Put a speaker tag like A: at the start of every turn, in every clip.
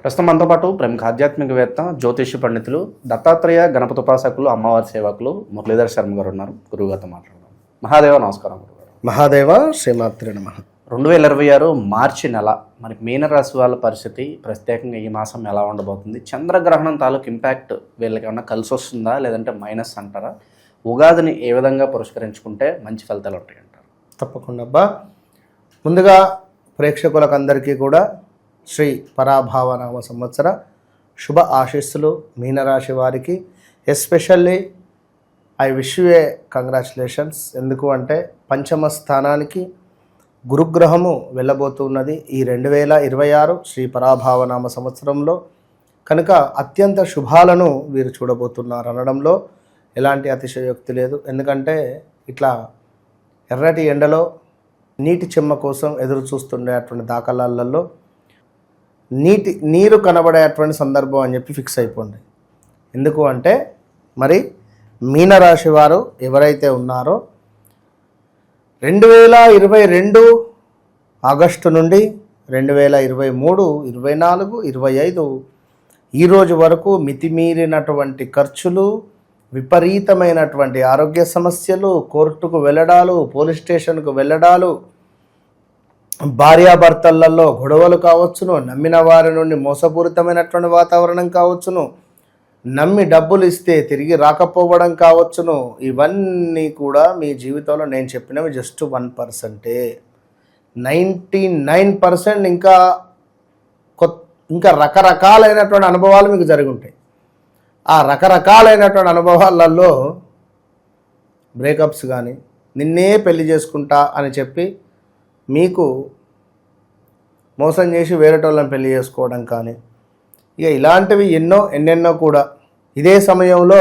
A: ప్రస్తుతం మనతో పాటు ప్రముఖ ఆధ్యాత్మికవేత్త జ్యోతిష్య పండితులు దత్తాత్రేయ గణపతి ఉపాసకులు అమ్మవారి సేవకులు మురళీధర్ శర్మ గారు ఉన్నారు. గురువుగారితో మాట్లాడదాం. మహాదేవ నమస్కారం. గురుగారు
B: మహాదేవ శ్రీమాత్రే నమః.
A: 2026 మార్చి నెల మరి మీనరాశి వాళ్ళ పరిస్థితి ప్రత్యేకంగా ఈ మాసం ఎలా ఉండబోతుంది? చంద్రగ్రహణం తాలూకు ఇంపాక్ట్ వీళ్ళకి ఏమన్నా కలిసి వస్తుందా లేదంటే మైనస్ అంటారా? ఉగాదిని ఏ విధంగా పురస్కరించుకుంటే మంచి ఫలితాలు ఉంటాయంటారు?
B: తప్పకుండా అబ్బా. ముందుగా ప్రేక్షకులకు అందరికీ కూడా శ్రీ పరాభావనామ సంవత్సర శుభ ఆశీస్సులు. మీనరాశి వారికి especially I wish you A congratulations. ఎందుకు అంటే పంచమ స్థానానికి గురుగ్రహము వెళ్ళబోతున్నది ఈ 2026 శ్రీ పరాభావనామ సంవత్సరంలో. కనుక అత్యంత శుభాలను వీరు చూడబోతున్నారు అనడంలో ఎలాంటి అతిశయోక్తి లేదు. ఎందుకంటే ఇట్లా ఎర్రటి ఎండలో నీటి చెమ్మ కోసం ఎదురు చూస్తుండేటువంటి దాఖలాలలో నీరు కనబడేటువంటి సందర్భం అని చెప్పి ఫిక్స్ అయిపోండి. ఎందుకు అంటే మరి మీనరాశి వారు ఎవరైతే ఉన్నారో 2022 ఆగస్టు నుండి 2023, 24, 25 ఈరోజు వరకు మితిమీరినటువంటి ఖర్చులు, విపరీతమైనటువంటి ఆరోగ్య సమస్యలు, కోర్టుకు వెళ్ళడాలు, పోలీస్ స్టేషన్కు వెళ్ళడాలు, భార్యాభర్తలలో గొడవలు కావచ్చును, నమ్మిన వారి నుండి మోసపూరితమైనటువంటి వాతావరణం కావచ్చును, నమ్మి డబ్బులు ఇస్తే తిరిగి రాకపోవడం కావచ్చును. ఇవన్నీ కూడా మీ జీవితంలో నేను చెప్పినవి జస్ట్ 1%. 99% ఇంకా రకరకాలైనటువంటి అనుభవాలు మీకు జరిగి ఉంటాయి. ఆ రకరకాలైనటువంటి అనుభవాలలో బ్రేకప్స్ కానీ, నిన్నే పెళ్లి చేసుకుంటా అని చెప్పి మీకు మోసం చేసి వేరేటోళ్ళని పెళ్లి చేసుకోవడం కానీ, ఇక ఇలాంటివి ఎన్నెన్నో కూడా ఇదే సమయంలో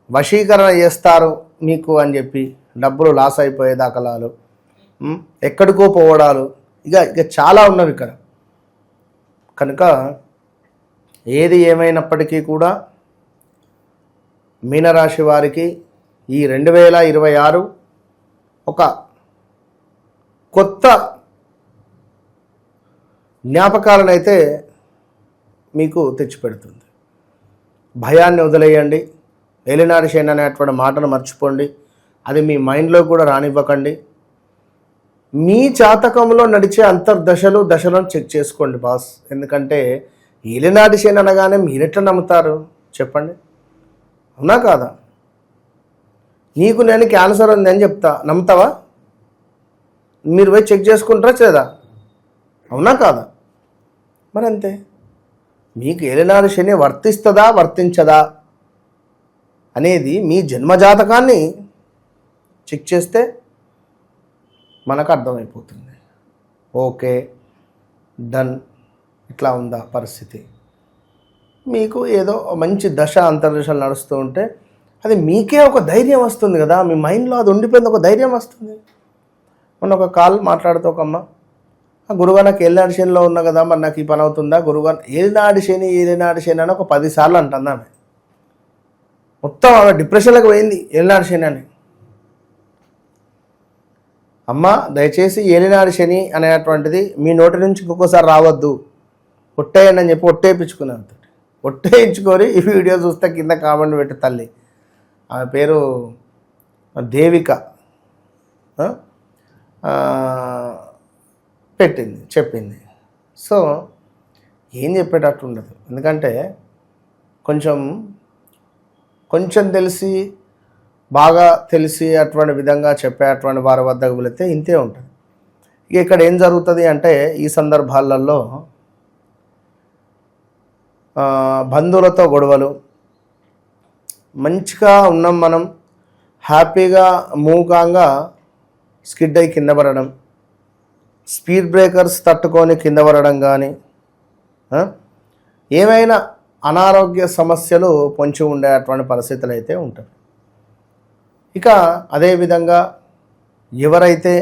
B: వశీకరణ చేస్తారు మీకు అని చెప్పి డబ్బులు లాస్ అయిపోయే దాఖలాలు, ఎక్కడికో పోవడాలు, ఇక చాలా ఉన్నవి ఇక్కడ. కనుక ఏది ఏమైనప్పటికీ కూడా మీనరాశి వారికి ఈ 2026 ఒక కొత్త జ్ఞాపకాలను అయితే మీకు తెచ్చిపెడుతుంది. భయాన్ని వదిలేయండి. ఏలినాటి శని అనేటువంటి మాటను మర్చిపోండి. అది మీ మైండ్లో కూడా రానివ్వకండి. మీ జాతకంలో నడిచే దశలను చెక్ చేసుకోండి బాస్. ఎందుకంటే ఏలినాటి శని అనగానే మీరెట్లా నమ్ముతారు చెప్పండి? అవునా కాదా? నీకు నేను క్యాన్సర్ ఉంది అని చెప్తా, నమ్ముతావా? మీరు పోయి చెక్ చేసుకుంటారా లేదా? అవునా కాదా? మరి అంతే. మీకు ఏలినాటి శని వర్తిస్తుందా వర్తించదా అనేది మీ జన్మజాతకాన్ని చెక్ చేస్తే మనకు అర్థమైపోతుంది. ఓకే, డన్, ఇట్లా ఉందా పరిస్థితి. మీకు ఏదో మంచి దశ అంతర్దశలు నడుస్తూ ఉంటే అది మీకే ఒక ధైర్యం వస్తుంది కదా, మీ మైండ్లో అది ఉండిపోయింది, ఒక ధైర్యం వస్తుంది. మొన్న ఒక కాల్ మాట్లాడుతూ ఒక అమ్మ, గురుగా నాకు ఏలినాటి శనిలో ఉన్నా కదా, మరి నాకు ఈ పని అవుతుందా? గురుగా ఏలినాటి శని అని ఒక 10 సార్లు అంటుంది ఆమె. మొత్తం ఆమె డిప్రెషన్లోకి పోయింది ఏలినాటి శని అని. అమ్మ దయచేసి ఏలినాటి శని అనేటువంటిది మీ నోటి నుంచి ఇంకొకసారి రావద్దు, ఒట్టేయండి అని చెప్పి ఒట్టేయించుకున్నాను. ఒట్టేయించుకొని ఈ వీడియో చూస్తే కింద కామెంట్ పెట్టి తల్లి, ఆమె పేరు దేవిక, చెప్పింది. సో ఏం చెప్పేటట్టు ఉండదు. ఎందుకంటే కొంచెం తెలిసి బాగా తెలిసి అటువంటి విధంగా చెప్పేటువంటి వారి వద్దకు వెళితే ఇంతే ఉంటుంది. ఇక ఇక్కడ ఏం జరుగుతుంది అంటే ఈ సందర్భాలలో బంధువులతో గొడవలు, మంచిగా ఉన్నాం మనం హ్యాపీగా మూకంగా స్కిడ్ అయి కింద పడడం, స్పీడ్ బ్రేకర్స్ తట్టుకొని కింద పడడం కానీ, ఏమైనా అనారోగ్య సమస్యలు పొంచి ఉండేటువంటి పరిస్థితులు అయితే ఉంటాయి. ఇక అదేవిధంగా ఎవరైతే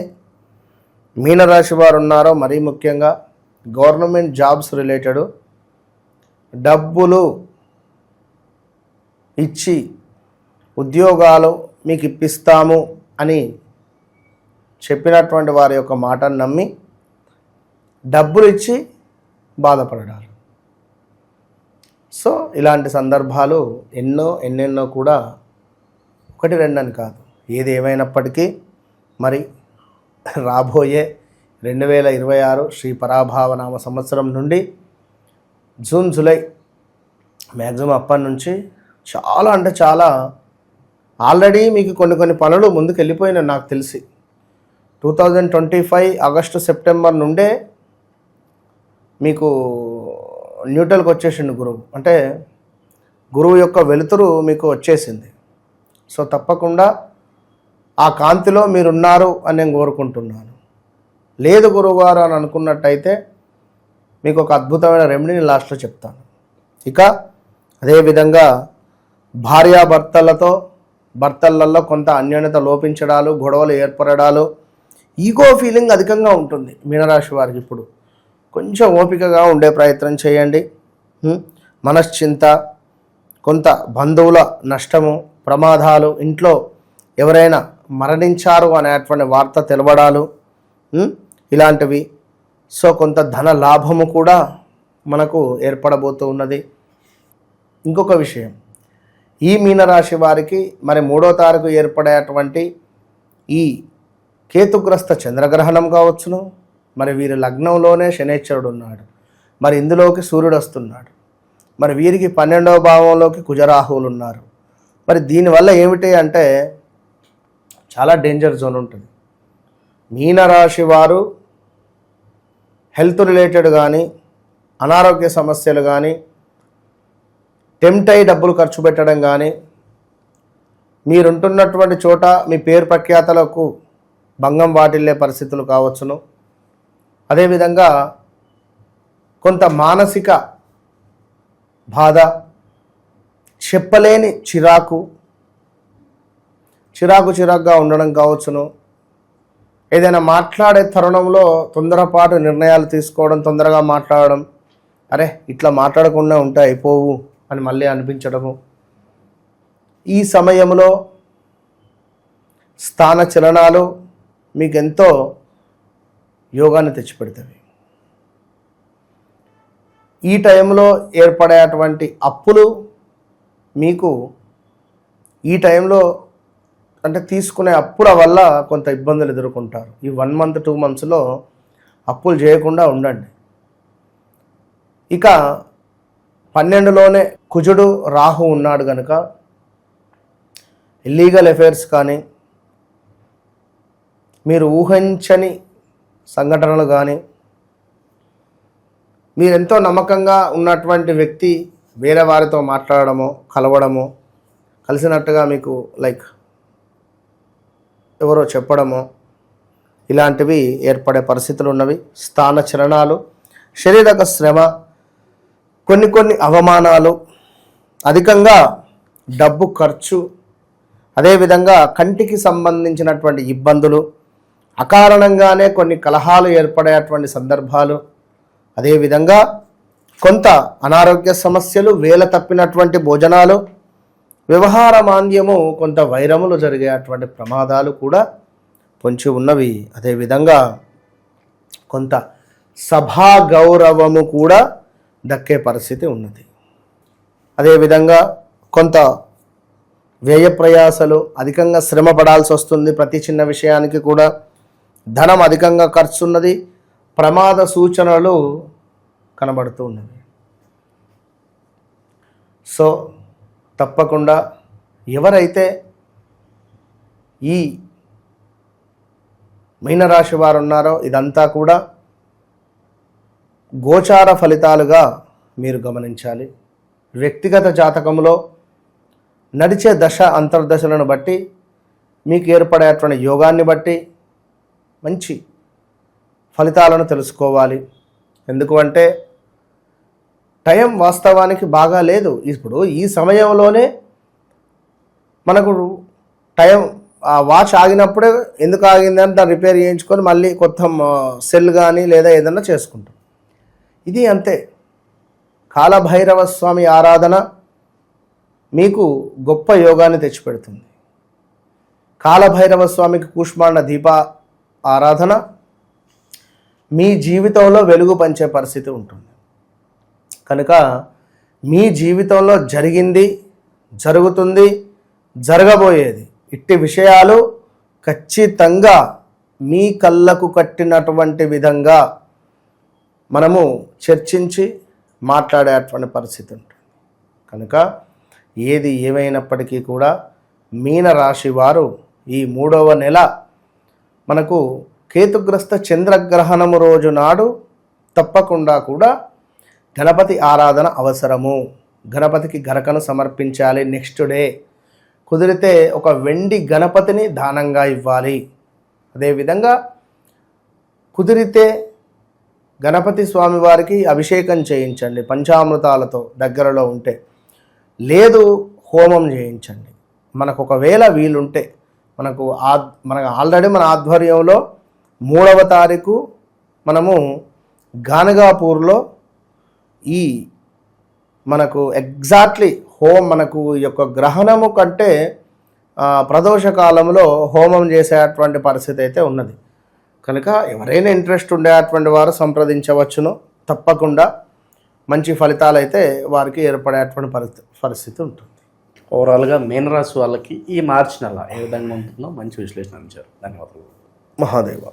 B: మీనరాశి వారు ఉన్నారో మరీ ముఖ్యంగా గవర్నమెంట్ జాబ్స్ రిలేటెడ్ డబ్బులు ఇచ్చి ఉద్యోగాలు మీకు ఇప్పిస్తాము అని చెప్పినటువంటి వారి యొక్క మాటను నమ్మి డబ్బులు ఇచ్చి బాధపడడాలు, సో ఇలాంటి సందర్భాలు ఎన్నెన్నో కూడా ఒకటి రెండని కాదు, ఏది ఏమైనప్పటికీ మరి రాబోయే 2026 శ్రీ పరాభావనామ సంవత్సరం నుండి జూన్ జూలై మ్యాక్సిమం అప్పటి నుంచి చాలా అంటే చాలా ఆల్రెడీ మీకు కొన్ని పనులు ముందుకు వెళ్ళిపోయినాయి. నాకు తెలిసి 2025 ఆగస్టు సెప్టెంబర్ నుండే మీకు న్యూట్రల్కి వచ్చేసింది గురువు, అంటే గురువు యొక్క వెలుతురు మీకు వచ్చేసింది. సో తప్పకుండా ఆ కాంతిలో మీరున్నారు అని నేను కోరుకుంటున్నాను. లేదు గురువుగారు అని అనుకున్నట్టయితే మీకు ఒక అద్భుతమైన రెమెడీని లాస్ట్లో చెప్తాను. ఇక అదేవిధంగా భర్తలలో కొంత అన్యోన్యత లోపించడాలు, గొడవలు ఏర్పడడాలు, ఈగో ఫీలింగ్ అధికంగా ఉంటుంది మీనరాశి వారికి. ఇప్పుడు కొంచెం ఓపికగా ఉండే ప్రయత్నం చేయండి. మనశ్చింత, కొంత బంధువుల నష్టము, ప్రమాదాలు, ఇంట్లో ఎవరైనా మరణించారు అనేటువంటి వార్త తెలవడాలు ఇలాంటివి. సో కొంత ధన లాభము కూడా మనకు ఏర్పడబోతూ ఉన్నది. ఇంకొక విషయం, ఈ మీనరాశి వారికి మరి 3వ తారీఖు ఏర్పడేటువంటి ఈ కేతుగ్రస్త చంద్రగ్రహణం కావచ్చును, మరి వీరి లగ్నంలోనే శనేశ్వరుడు ఉన్నాడు, మరి ఇందులోకి సూర్యుడు వస్తున్నాడు, మరి వీరికి 12వ భావంలోకి కుజరాహువులు ఉన్నారు. మరి దీనివల్ల ఏమిటి అంటే చాలా డేంజర్ జోన్ ఉంటుంది. మీనరాశి వారు హెల్త్ రిలేటెడ్ కానీ, అనారోగ్య సమస్యలు కానీ, టెంప్ట్ అయి డబ్బులు ఖర్చు పెట్టడం కానీ, మీరుంటున్నటువంటి చోట మీ పేరు ప్రఖ్యాతలకు భంగం వాటిల్లే పరిస్థితులు కావచ్చును. అదేవిధంగా కొంత మానసిక బాధ, చెప్పలేని చిరాకుగా ఉండడం కావచ్చును. ఏదైనా మాట్లాడే తరుణంలో తొందరపాటు నిర్ణయాలు తీసుకోవడం, తొందరగా మాట్లాడడం, అరే ఇట్లా మాట్లాడకుండా ఉంటే అయిపోవు అని మళ్ళీ అనిపించడము. ఈ సమయంలో స్థాన చలనాలు మీకు ఎంతో యోగాన్ని తెచ్చిపెడతాయి. ఈ టైంలో ఏర్పడేటువంటి అప్పులు మీకు ఈ టైంలో అంటే తీసుకునే అప్పుల వల్ల కొంత ఇబ్బందులు ఎదుర్కొంటారు. ఈ 1 మంత్ 2 మంత్స్లో అప్పులు చేయకుండా ఉండండి. ఇక 12లోనే కుజుడు రాహు ఉన్నాడు కనుక ఇల్లీగల్ అఫైర్స్ కానీ, మీరు ఊహించని సంఘటనలు కానీ, మీరెంతో నమ్మకంగా ఉన్నటువంటి వ్యక్తి వేరే వారితో మాట్లాడడమో, కలవడమో, కలిసినట్టుగా మీకు ఎవరో చెప్పడమో, ఇలాంటివి ఏర్పడే పరిస్థితులు ఉన్నవి. స్థాన చలనాలు, శారీరక శ్రమ, కొన్ని అవమానాలు, అధికంగా డబ్బు ఖర్చు, అదేవిధంగా కంటికి సంబంధించినటువంటి ఇబ్బందులు, అకారణంగానే కొన్ని కలహాలు ఏర్పడేటువంటి సందర్భాలు, అదేవిధంగా కొంత అనారోగ్య సమస్యలు, వేల తప్పినటువంటి భోజనాలు, వ్యవహార మాంద్యము, కొంత వైరములు జరిగేటువంటి ప్రమాదాలు కూడా పొంచి ఉన్నవి. అదేవిధంగా కొంత సభా గౌరవము కూడా దక్కే పరిస్థితి ఉన్నది. అదేవిధంగా కొంత వ్యయ ప్రయాసలు, అధికంగా శ్రమ పడాల్సి వస్తుంది. ప్రతి చిన్న విషయానికి కూడా ధనం అధికంగా ఖర్చు ఉన్నది. ప్రమాద సూచనలు కనబడుతూ ఉన్నవి. సో తప్పకుండా ఎవరైతే ఈ మీనరాశి వారు ఉన్నారో ఇదంతా కూడా గోచార ఫలితాలుగా మీరు గమనించాలి. వ్యక్తిగత జాతకంలో నడిచే దశ అంతర్దశలను బట్టి, మీకు ఏర్పడేటువంటి యోగాన్ని బట్టి మంచి ఫలితాలను తెలుసుకోవాలి. ఎందుకు అంటే టైం వాస్తవానికి బాగా లేదు. ఇప్పుడు ఈ సమయంలోనే మనకు టైం వాచ్ ఆగినప్పుడే ఎందుకు ఆగిందని దాన్ని రిపేర్ చేయించుకొని మళ్ళీ కొత్త సెల్ కానీ లేదా ఏదన్నా చేసుకుంటాం. ఇది అంతే. కాలభైరవ స్వామి ఆరాధన మీకు గొప్ప యోగాన్ని తెచ్చిపెడుతుంది. కాలభైరవ స్వామికి కూష్మాండ దీప ఆరాధన మీ జీవితంలో వెలుగు పంచే పరిస్థితి ఉంటుంది. కనుక మీ జీవితంలో జరిగింది, జరుగుతుంది, జరగబోయేది ఇట్టి విషయాలు ఖచ్చితంగా మీ కళ్ళకు కట్టినటువంటి విధంగా మనము చర్చించి మాట్లాడేటువంటి పరిస్థితి ఉంటుంది. కనుక ఏది ఏమైనప్పటికీ కూడా మీనరాశి వారు ఈ 3వ నెల మనకు కేతుగ్రస్త చంద్రగ్రహణము రోజు నాడు తప్పకుండా కూడా గణపతి ఆరాధన అవసరము. గణపతికి గరకను సమర్పించాలి. నెక్స్ట్ డే కుదిరితే ఒక వెండి గణపతిని దానంగా ఇవ్వాలి. అదేవిధంగా కుదిరితే గణపతి స్వామి వారికి అభిషేకం చేయించండి పంచామృతాలతో దగ్గరలో ఉంటే, లేదు హోమం చేయించండి. మనకు ఒకవేళ వీలుంటే మనకు ఆల్రెడీ మన ఆధ్వర్యంలో 3వ తారీఖు మనము గానగాపూర్లో ఈ మనకు ఎగ్జాక్ట్లీ మనకు ఈ యొక్క గ్రహణము కంటే ప్రదోష కాలంలో హోమం చేసేటువంటి పరిస్థితి అయితే ఉన్నది. కనుక ఎవరైనా ఇంట్రెస్ట్ ఉండేటువంటి వారు సంప్రదించవచ్చును. తప్పకుండా మంచి ఫలితాలు అయితే వారికి ఏర్పడేటువంటి పరిస్థితి ఉంటుంది.
A: ఓవరాల్గా మీనరాశి వాళ్ళకి ఈ మార్చి నెల ఏ విధంగా ఉంటుందో మంచి విశ్లేషణ ఇచ్చారు. ధన్యవాదాలు.
B: మహాదేవ.